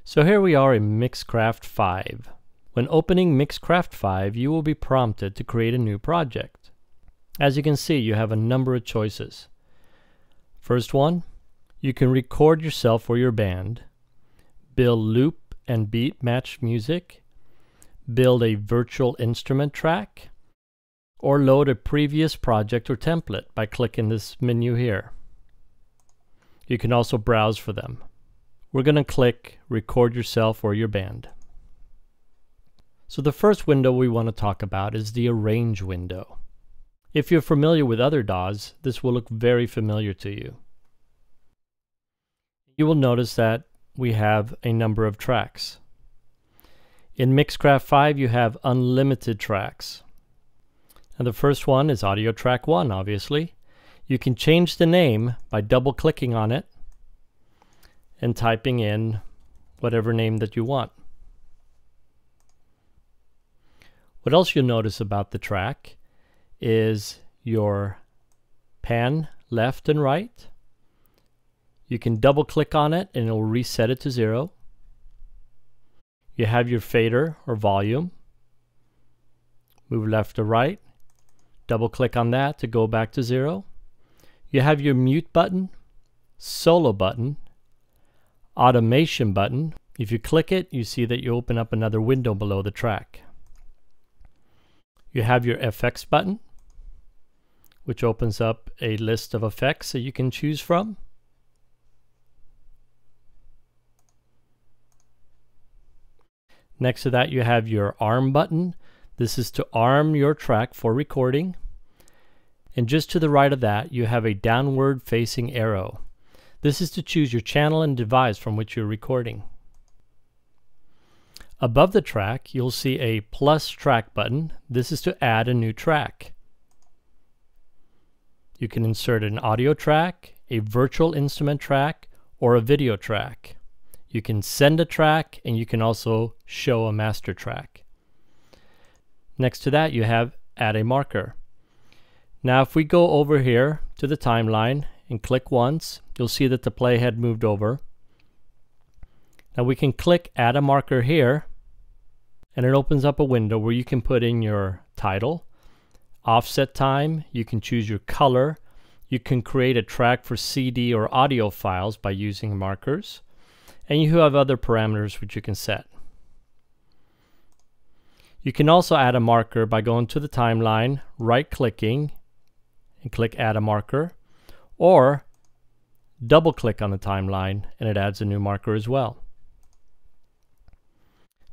So here we are in Mixcraft 5. When opening Mixcraft 5, you will be prompted to create a new project. As you can see, you have a number of choices. First one, you can record yourself or your band, build loop and beat match music, build a virtual instrument track, or load a previous project or template by clicking this menu here. You can also browse for them. We're going to click Record Yourself or Your Band. So the first window we want to talk about is the Arrange window. If you're familiar with other DAWs, this will look very familiar to you. You will notice that we have a number of tracks. In Mixcraft 5, you have unlimited tracks. And the first one is Audio Track 1, obviously. You can change the name by double-clicking on it and typing in whatever name that you want. What else you'll notice about the track is your pan left and right. You can double click on it and it will reset it to 0. You have your fader or volume. Move left to right. Double click on that to go back to 0. You have your mute button, solo button, automation button. If you click it, you see that you open up another window below the track. You have your FX button, which opens up a list of effects that you can choose from. Next to that, you have your arm button. This is to arm your track for recording. And just to the right of that, you have a downward facing arrow. This is to choose your channel and device from which you're recording. Above the track, you'll see a plus track button. This is to add a new track. You can insert an audio track, a virtual instrument track, or a video track. You can send a track, and you can also show a master track. Next to that, you have Add a Marker. Now if we go over here to the timeline and click once, you'll see that the playhead moved over. Now we can click Add a Marker here, and it opens up a window where you can put in your title, offset time, you can choose your color, you can create a track for CD or audio files by using markers, and you have other parameters which you can set. You can also add a marker by going to the timeline, right-clicking, and click Add a Marker, or double-click on the timeline and it adds a new marker as well.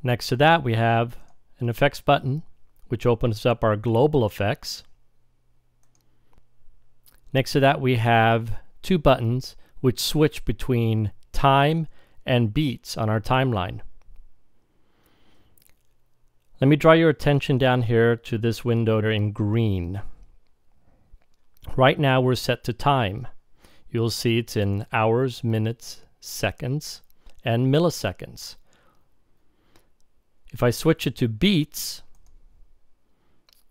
Next to that, we have an Effects button, which opens up our global effects. Next to that, we have two buttons which switch between time and beats on our timeline. Let me draw your attention down here to this window in green. Right now we're set to time. You'll see it's in hours, minutes, seconds, and milliseconds. If I switch it to beats,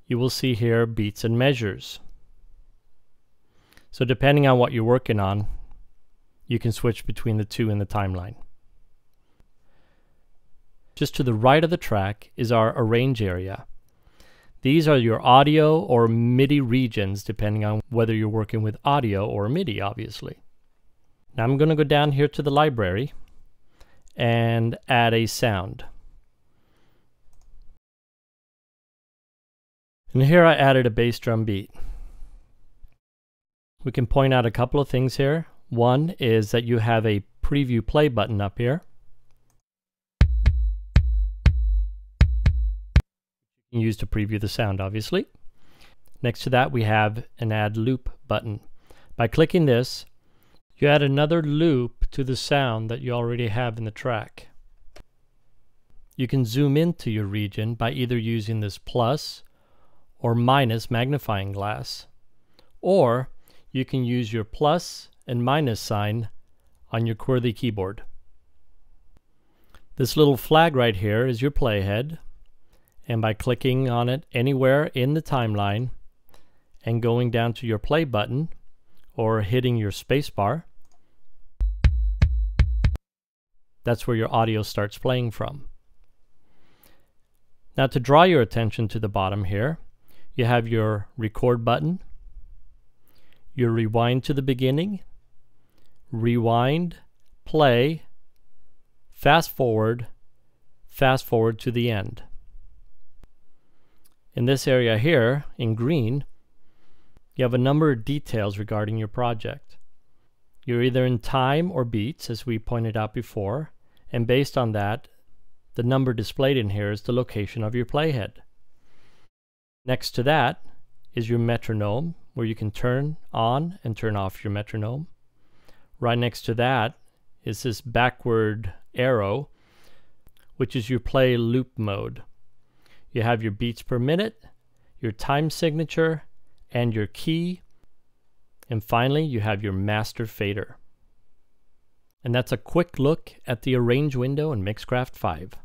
you will see here beats and measures. So depending on what you're working on, you can switch between the two in the timeline. Just to the right of the track is our Arrange area. These are your audio or MIDI regions, depending on whether you're working with audio or MIDI, obviously. Now I'm going to go down here to the library and add a sound. And here I added a bass drum beat. We can point out a couple of things here. One is that you have a preview play button up here. You can use to preview the sound, obviously. Next to that, we have an Add Loop button. By clicking this, you add another loop to the sound that you already have in the track. You can zoom into your region by either using this plus or minus magnifying glass, or you can use your plus and minus sign on your QWERTY keyboard. This little flag right here is your playhead, and by clicking on it anywhere in the timeline and going down to your play button or hitting your space bar, That's where your audio starts playing from. Now to draw your attention to the bottom here, you have your record button, your rewind to the beginning, rewind, play, fast forward to the end. In this area here, in green, you have a number of details regarding your project. You're either in time or beats, as we pointed out before, and based on that, the number displayed in here is the location of your playhead. Next to that is your metronome, where you can turn on and turn off your metronome. Right next to that is this backward arrow, which is your play loop mode. You have your beats per minute, your time signature, and your key. And finally, you have your master fader. And that's a quick look at the Arrange window in Mixcraft 5.